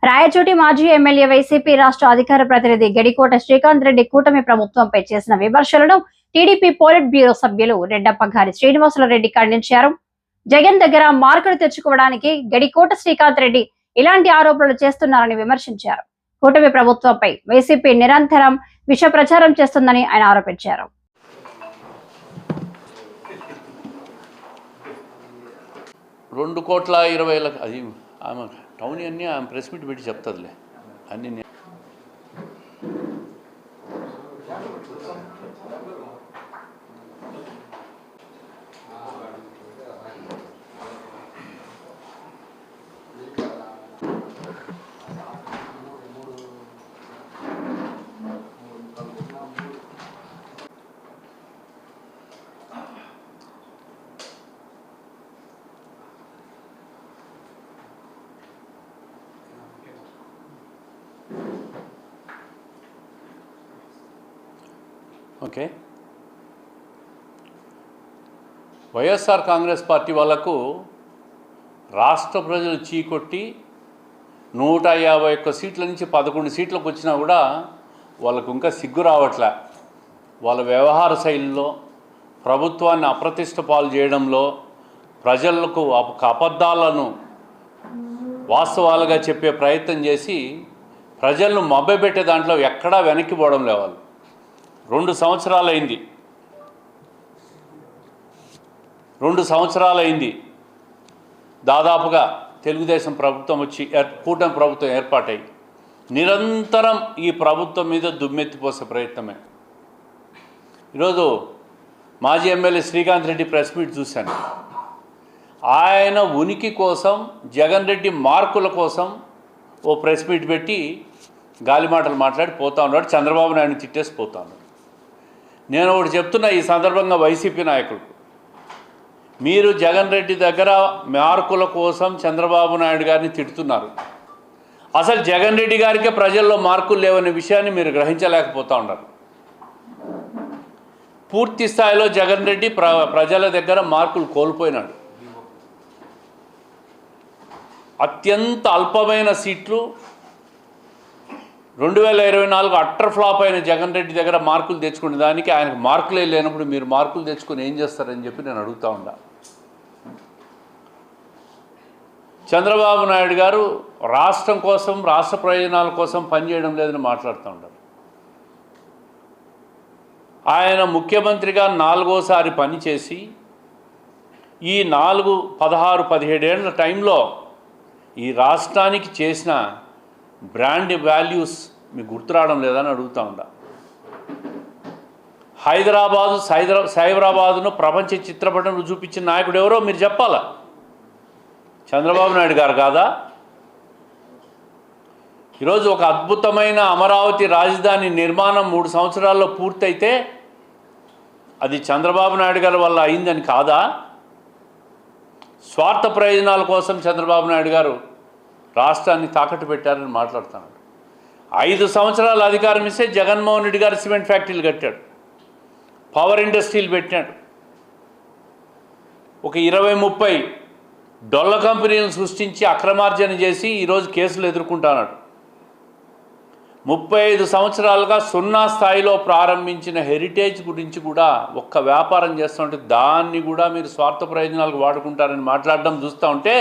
రాయచోటి మాజీ MLA YCP రాష్ట్ర అధికార ప్రతినిధి గడికోట శ్రీకాంత్ రెడ్డి కూటమి ప్రభుత్వంపై చేసిన విమర్శలను టీడీపీ పోలిట్ బ్యూరో సభ్యులు రెడ్డప్పగారి శ్రీనివాసులరెడ్డి ఖండించారు. జగన్ దగ్గర మార్కులు తెచ్చుకోవడానికి గడికోట శ్రీకాంత్ రెడ్డి ఇలాంటి ఆరోపణలు చేస్తున్నారని విమర్శించారు. కూటమి ప్రభుత్వంపై వైసీపీ నిరంతరం విష ప్రచారం చేస్తుందని ఆయన ఆరోపించారు. 2,20,00,000 అది ఆమె టౌన్ అన్నీ ఆమె ప్రెస్ మీట్ పెట్టి చెప్తుందిలే అన్ని. ఓకే, వైఎస్ఆర్ కాంగ్రెస్ పార్టీ వాళ్లకు రాష్ట్ర ప్రజలు చీకొట్టి 151 సీట్ల నుంచి 11 సీట్లకు వచ్చినా కూడా వాళ్ళకు ఇంకా సిగ్గు రావట్లే. వాళ్ళ వ్యవహార శైలిలో, ప్రభుత్వాన్ని అప్రతిష్ట పాలు చేయడంలో, ప్రజలకు అబద్ధాలను వాస్తవాలుగా చెప్పే ప్రయత్నం చేసి ప్రజలను మభ్యపెట్టే దాంట్లో ఎక్కడా వెనక్కి పోవడం లేవాలి. 2 సంవత్సరాలైంది దాదాపుగా తెలుగుదేశం ప్రభుత్వం వచ్చి కూటమి ప్రభుత్వం ఏర్పాటై నిరంతరం ఈ ప్రభుత్వం మీద దుమ్మెత్తిపోసే ప్రయత్నమే. ఈరోజు మాజీ MLA Srikanth Reddy press meet చూశాను. ఆయన ఉనికి కోసం, జగన్ రెడ్డి మార్కుల కోసం ఓ ప్రెస్ మీట్ పెట్టి గాలి మాటలు మాట్లాడి పోతా ఉన్నాడు. చంద్రబాబు నాయుడిని తిట్టేసి పోతా ఉన్నాడు. నేను ఒకటి చెప్తున్నా ఈ సందర్భంగా వైసీపీ నాయకుడు, మీరు జగన్ రెడ్డి దగ్గర మార్కుల కోసం చంద్రబాబు నాయుడు గారిని తిడుతున్నారు. అసలు జగన్ రెడ్డి గారికే ప్రజల్లో మార్కులు లేవనే విషయాన్ని మీరు గ్రహించలేకపోతూ ఉన్నారు. పూర్తి స్థాయిలో జగన్ రెడ్డి ప్రజల దగ్గర మార్కులు కోల్పోయినాడు. అత్యంత అల్పమైన సీట్లు 2024 అట్టర్ ఫ్లాప్ అయిన జగన్ రెడ్డి దగ్గర మార్కులు తెచ్చుకునే దానికి ఆయనకు మార్కులే లేనప్పుడు మీరు మార్కులు తెచ్చుకొని ఏం చేస్తారని చెప్పి నేను అడుగుతూ ఉన్నా. చంద్రబాబు నాయుడు గారు రాష్ట్రం కోసం, రాష్ట్ర ప్రయోజనాల కోసం పనిచేయడం లేదని మాట్లాడుతూ ఉంటారు. ఆయన ముఖ్యమంత్రిగా 4వసారి పనిచేసి ఈ 16-17 ఏళ్ల టైంలో ఈ రాష్ట్రానికి చేసిన బ్రాండ్ వాల్యూస్ మీకు గుర్తురావడం లేదని అడుగుతూ ఉండా. సైబరాబాదును ప్రపంచ చిత్రపటంలో చూపించిన నాయకుడు ఎవరో మీరు చెప్పాలా? చంద్రబాబు నాయుడు గారు కాదా? ఈరోజు ఒక అద్భుతమైన అమరావతి రాజధాని నిర్మాణం 3 సంవత్సరాల్లో పూర్తయితే అది చంద్రబాబు నాయుడు గారి వల్ల అయిందని కాదా? స్వార్థ ప్రయోజనాల కోసం చంద్రబాబు నాయుడు గారు రాష్ట్రాన్ని తాకట్టు పెట్టారని మాట్లాడుతున్నాడు. 5 సంవత్సరాల అధికారం ఇస్తే జగన్మోహన్ రెడ్డి గారు సిమెంట్ ఫ్యాక్టరీలు కట్టాడు, పవర్ ఇండస్ట్రీలు పెట్టాడు, ఒక 20-30 డొల్ల కంపెనీలను సృష్టించి అక్రమార్జన చేసి ఈరోజు కేసులు ఎదుర్కొంటున్నాడు. 35 సంవత్సరాలుగా 0 స్థాయిలో ప్రారంభించిన హెరిటేజ్ గురించి కూడా ఒక్క వ్యాపారం చేస్తుంటే దాన్ని కూడా మీరు స్వార్థ ప్రయోజనాలకు వాడుకుంటారని మాట్లాడడం చూస్తూ ఉంటే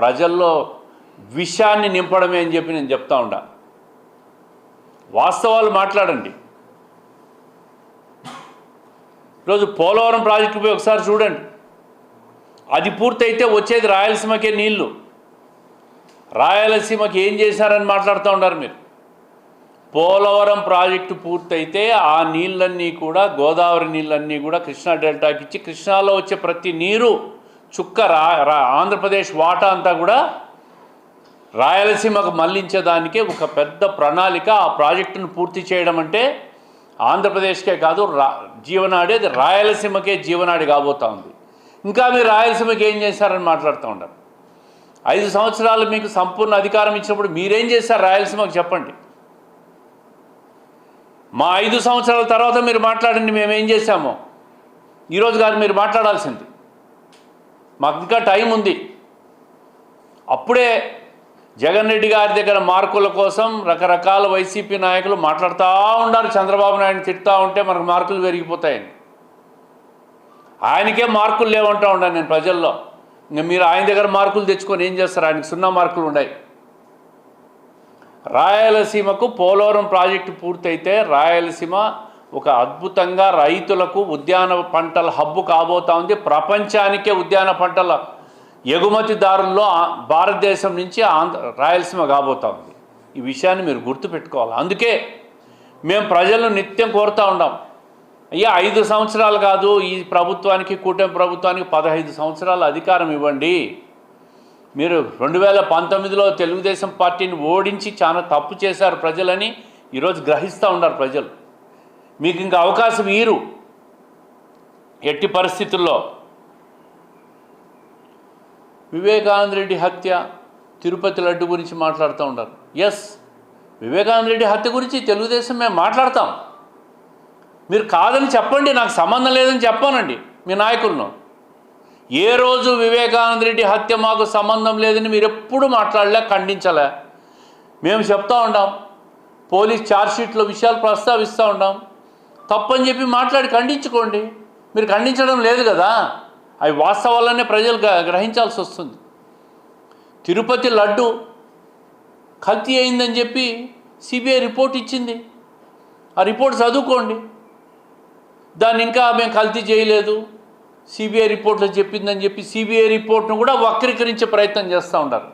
ప్రజల్లో విషయాన్ని నింపడమే అని చెప్పి నేను చెప్తా ఉండా. వాస్తవాలు మాట్లాడండి. ఈరోజు పోలవరం ప్రాజెక్టు పోయి ఒకసారి చూడండి. అది పూర్తయితే వచ్చేది రాయలసీమకే నీళ్లు. రాయలసీమకి ఏం చేశారని మాట్లాడుతూ ఉన్నారు మీరు. పోలవరం ప్రాజెక్టు పూర్తయితే ఆ నీళ్ళన్నీ కూడా, గోదావరి నీళ్ళన్నీ కూడా కృష్ణా డెల్టాకి ఇచ్చి కృష్ణాలో వచ్చే ప్రతి నీరు చుక్క ఆంధ్రప్రదేశ్ వాటా అంతా కూడా రాయలసీమకు మళ్లించేదానికే ఒక పెద్ద ప్రణాళిక. ఆ ప్రాజెక్టును పూర్తి చేయడం అంటే ఆంధ్రప్రదేశ్కే కాదు జీవనాడి, అది రాయలసీమకే జీవనాడి కాబోతూ ఉంది. ఇంకా మీరు రాయలసీమకి ఏం చేశారని మాట్లాడుతూ ఉంటారు. 5 సంవత్సరాలు మీకు సంపూర్ణ అధికారం ఇచ్చినప్పుడు మీరేం చేశారు రాయలసీమకు చెప్పండి. మా 5 సంవత్సరాల తర్వాత మీరు మాట్లాడండి మేమేం చేశామో. ఈరోజు కాదు మీరు మాట్లాడాల్సింది. మాకు ఇంకా టైం ఉంది. అప్పుడే జగన్ రెడ్డి గారి దగ్గర మార్కుల కోసం రకరకాల వైసీపీ నాయకులు మాట్లాడుతూ ఉన్నారు. చంద్రబాబు నాయుడు తిడుతూ ఉంటే మనకు మార్కులు పెరిగిపోతాయని. ఆయనకే మార్కులు లేవంటూ ఉన్నాను నేను ప్రజల్లో. ఇంకా మీరు ఆయన దగ్గర మార్కులు తెచ్చుకొని ఏం చేస్తారు? ఆయనకు 0 మార్కులు ఉన్నాయి. రాయలసీమకు పోలవరం ప్రాజెక్టు పూర్తయితే రాయలసీమ ఒక అద్భుతంగా రైతులకు ఉద్యాన పంటల హబ్బు కాబోతా ఉంది. ప్రపంచానికే ఉద్యాన పంటల ఎగుమతిదారుల్లో భారతదేశం నుంచి రాయలసీమ కాబోతా ఉంది. ఈ విషయాన్ని మీరు గుర్తుపెట్టుకోవాలి. అందుకే మేము ప్రజలను నిత్యం కోరుతూ ఉన్నాం, అయ్యా 5 సంవత్సరాలు కాదు, ఈ ప్రభుత్వానికి, కూటమి ప్రభుత్వానికి 15 సంవత్సరాల అధికారం ఇవ్వండి. మీరు 2019లో తెలుగుదేశం పార్టీని ఓడించి చాలా తప్పు చేశారు ప్రజలని ఈరోజు గ్రహిస్తూ ఉన్నారు ప్రజలు. మీకు ఇంకా అవకాశం ఇయ్యరు ఎట్టి పరిస్థితుల్లో. వివేకానంద రెడ్డి హత్య, తిరుపతి లడ్డు గురించి మాట్లాడుతూ ఉన్నారు. ఎస్, వివేకానంద రెడ్డి హత్య గురించి తెలుగుదేశం మేము మాట్లాడతాం. మీరు కాదని చెప్పండి, నాకు సంబంధం లేదని చెప్పానండి మీ నాయకులను. ఏ రోజు వివేకానంద రెడ్డి హత్య మాకు సంబంధం లేదని మీరు ఎప్పుడు మాట్లాడలే, ఖండించలే. మేము చెప్తా ఉన్నాం, పోలీస్ ఛార్జ్షీట్లో విషయాలు ప్రస్తావిస్తూ ఉన్నాం. తప్పని చెప్పి మాట్లాడి ఖండించుకోండి. మీరు ఖండించడం లేదు కదా, అవి వాస్తవాలనే ప్రజలు గ్రహించాల్సి వస్తుంది. తిరుపతి లడ్డు కల్తీ అయిందని చెప్పి సిబిఐ రిపోర్ట్ ఇచ్చింది. ఆ రిపోర్ట్ చదువుకోండి. దాన్ని ఇంకా మేము కల్తీ చేయలేదు, సిబిఐ రిపోర్ట్లో చెప్పిందని చెప్పి సిబిఐ రిపోర్ట్ను కూడా వక్రీకరించే ప్రయత్నం చేస్తూ ఉంటారు.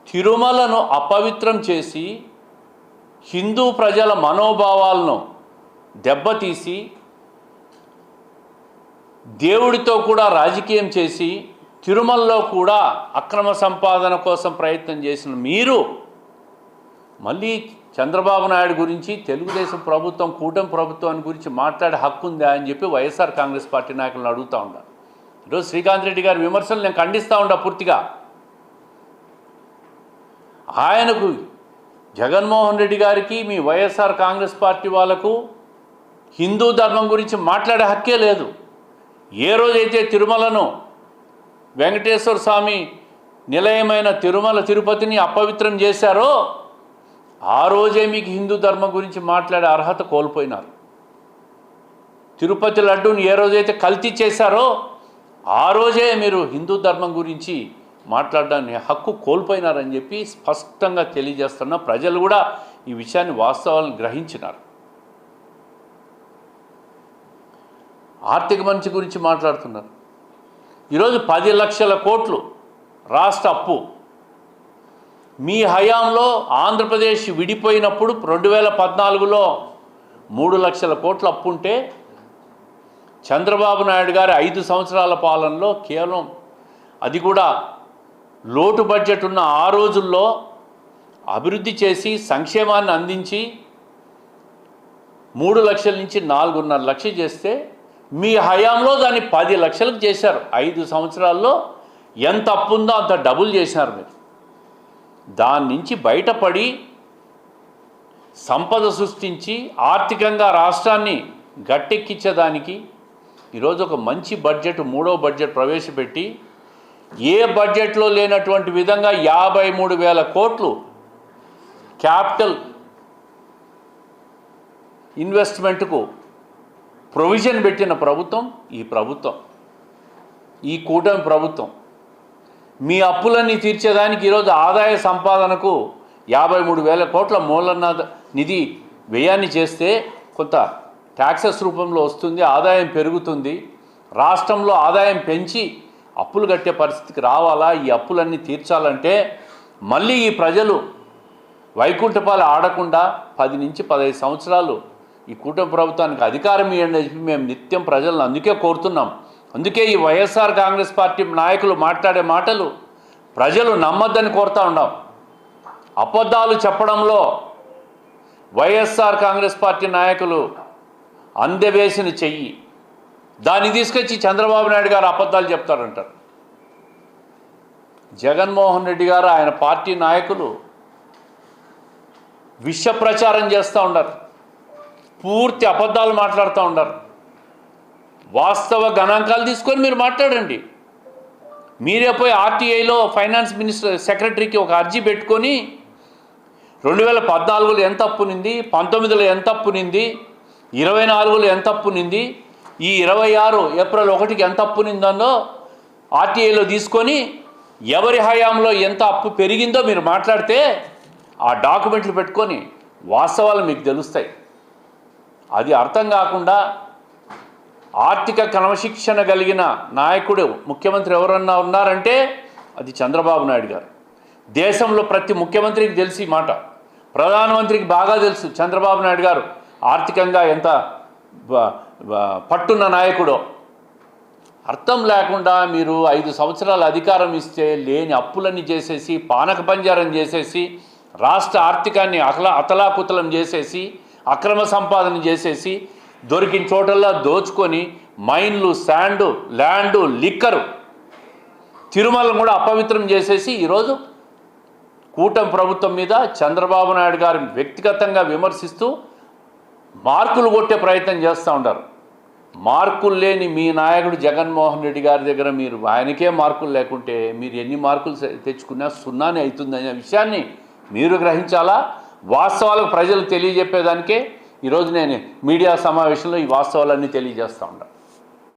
తిరుమలను అపవిత్రం చేసి హిందూ ప్రజల మనోభావాలను దెబ్బతీసి దేవుడితో కూడా రాజకీయం చేసి తిరుమలలో కూడా అక్రమ సంపాదన కోసం ప్రయత్నం చేసిన మీరు మళ్ళీ చంద్రబాబు నాయుడు గురించి, తెలుగుదేశం ప్రభుత్వం, కూటమి ప్రభుత్వాన్ని గురించి మాట్లాడే హక్కు ఉందా అని చెప్పి వైఎస్ఆర్ కాంగ్రెస్ పార్టీ నాయకులను అడుగుతూ ఉన్నారు. ఈరోజు శ్రీకాంత్ రెడ్డి గారి విమర్శలు నేను ఖండిస్తూ ఉండా పూర్తిగా. ఆయనకు, జగన్మోహన్ రెడ్డి గారికి, మీ వైఎస్ఆర్ కాంగ్రెస్ పార్టీ వాళ్ళకు హిందూ ధర్మం గురించి మాట్లాడే హక్కే లేదు. ఏ రోజైతే తిరుమలను, వెంకటేశ్వర స్వామి నిలయమైన తిరుమల తిరుపతిని అపవిత్రం చేశారో ఆ రోజే మీకు హిందూ ధర్మం గురించి మాట్లాడే అర్హత కోల్పోయినారు. తిరుపతి లడ్డూని ఏ రోజైతే కల్తీ చేశారో ఆ రోజే మీరు హిందూ ధర్మం గురించి మాట్లాడడానికి హక్కు కోల్పోయినారని చెప్పి స్పష్టంగా తెలియజేస్తున్న ప్రజలు కూడా ఈ విషయాన్ని, వాస్తవాలను గ్రహించినారు. ఆర్థిక మంచి గురించి మాట్లాడుతున్నారు. ఈరోజు 10 లక్షల కోట్లు రాష్ట్ర అప్పు. మీ హయాంలో ఆంధ్రప్రదేశ్ విడిపోయినప్పుడు 2014లో 3 లక్షల కోట్ల అప్పు ఉంటే చంద్రబాబు నాయుడు గారి 5 సంవత్సరాల పాలనలో కేవలం, అది కూడా లోటు బడ్జెట్ ఉన్న ఆ రోజుల్లో అభివృద్ధి చేసి సంక్షేమాన్ని అందించి 3 లక్షల నుంచి 4.5 లక్షలు చేస్తే మీ హయాంలో దాన్ని 10 లక్షలకు చేశారు. 5 సంవత్సరాల్లో ఎంత అప్పు ఉందో అంత డబుల్ చేశారు మీరు. దాని నుంచి బయటపడి సంపద సృష్టించి ఆర్థికంగా రాష్ట్రాన్ని గట్టెక్కించేదానికి ఈరోజు ఒక మంచి బడ్జెట్, 3వ బడ్జెట్ ప్రవేశపెట్టి ఏ బడ్జెట్లో లేనటువంటి విధంగా 53,000 కోట్లు క్యాపిటల్ ఇన్వెస్ట్మెంట్కు ప్రొవిజన్ పెట్టిన ప్రభుత్వం ఈ ప్రభుత్వం, ఈ కూటమి ప్రభుత్వం. మీ అప్పులన్నీ తీర్చేదానికి ఈరోజు ఆదాయ సంపాదనకు 53,000 కోట్ల మూలన నిధి వ్యయాన్ని చేస్తే కొంత ట్యాక్సెస్ రూపంలో వస్తుంది, ఆదాయం పెరుగుతుంది. రాష్ట్రంలో ఆదాయం పెంచి అప్పులు కట్టే పరిస్థితికి రావాలా? ఈ అప్పులన్నీ తీర్చాలంటే మళ్ళీ ఈ ప్రజలు వైకుంఠపాలు ఆడకుండా 10 నుంచి 15 సంవత్సరాలు ఈ కూటమి ప్రభుత్వానికి అధికారం ఇవ్వండి అని చెప్పి మేము నిత్యం ప్రజలను అందుకే కోరుతున్నాం. అందుకే ఈ వైఎస్ఆర్ కాంగ్రెస్ పార్టీ నాయకులు మాట్లాడే మాటలు ప్రజలు నమ్మద్దని కోరుతూ ఉన్నాం. అబద్ధాలు చెప్పడంలో వైఎస్ఆర్ కాంగ్రెస్ పార్టీ నాయకులు అందవేసిన చెయ్యి, దాన్ని తీసుకొచ్చి చంద్రబాబు నాయుడు గారు అబద్ధాలు చెప్తారంటారు. జగన్మోహన్ రెడ్డి గారు, ఆయన పార్టీ నాయకులు విష ప్రచారం చేస్తూ ఉన్నారు, పూర్తి అబద్ధాలు మాట్లాడుతూ ఉన్నారు. వాస్తవ గణాంకాలు తీసుకొని మీరు మాట్లాడండి. మీరే పోయి ఆర్టీఐలో ఫైనాన్స్ మినిస్టర్ సెక్రటరీకి ఒక అర్జీ పెట్టుకొని 2014లో ఎంత అప్పునింది, 19లో ఎంత అప్పునింది, 24లో ఎంత అప్పునింది, ఈ 26 ఏప్రిల్ 1కి ఎంత అప్పునిందో ఆర్టీఐలో తీసుకొని ఎవరి హయాంలో ఎంత అప్పు పెరిగిందో మీరు మాట్లాడితే ఆ డాక్యుమెంట్లు పెట్టుకొని వాస్తవాలు మీకు తెలుస్తాయి. అది అర్థం కాకుండా ఆర్థిక క్రమశిక్షణ కలిగిన నాయకుడు ముఖ్యమంత్రి ఎవరన్నా ఉన్నారంటే అది చంద్రబాబు నాయుడు గారు. దేశంలో ప్రతి ముఖ్యమంత్రికి తెలిసి మాట, ప్రధానమంత్రికి బాగా తెలుసు చంద్రబాబు నాయుడు గారు ఆర్థికంగా ఎంత పట్టున్న నాయకుడో. అర్థం లేకుండా మీరు 5 సంవత్సరాలు అధికారం ఇస్తే లేని అప్పులన్నీ చేసేసి పానక పంజరం చేసేసి రాష్ట్ర ఆర్థికాన్ని అతలాకుతలం చేసేసి అక్రమ సంపాదన చేసేసి దొరికిన చోటల్లా దోచుకొని మైన్లు, శాండు, ల్యాండు, లిక్కరు, తిరుమలను కూడా అపవిత్రం చేసేసి ఈరోజు కూటమి ప్రభుత్వం మీద చంద్రబాబు నాయుడు గారు వ్యక్తిగతంగా విమర్శిస్తూ మార్కులు కొట్టే ప్రయత్నం చేస్తూ ఉంటారు. మార్కులు లేని మీ నాయకుడు జగన్మోహన్ రెడ్డి గారి దగ్గర మీరు ఆయనకే మార్కులు లేకుంటే మీరు ఎన్ని మార్కులు తెచ్చుకున్నా సున్నానే అవుతుందనే విషయాన్ని మీరు గ్రహించాలా. వాస్తవాలకు ప్రజలకు తెలియజెప్పేదానికే ఈరోజు నేను మీడియా సమావేశంలో ఈ వాస్తవాలన్నీ తెలియజేస్తూ ఉంటాను.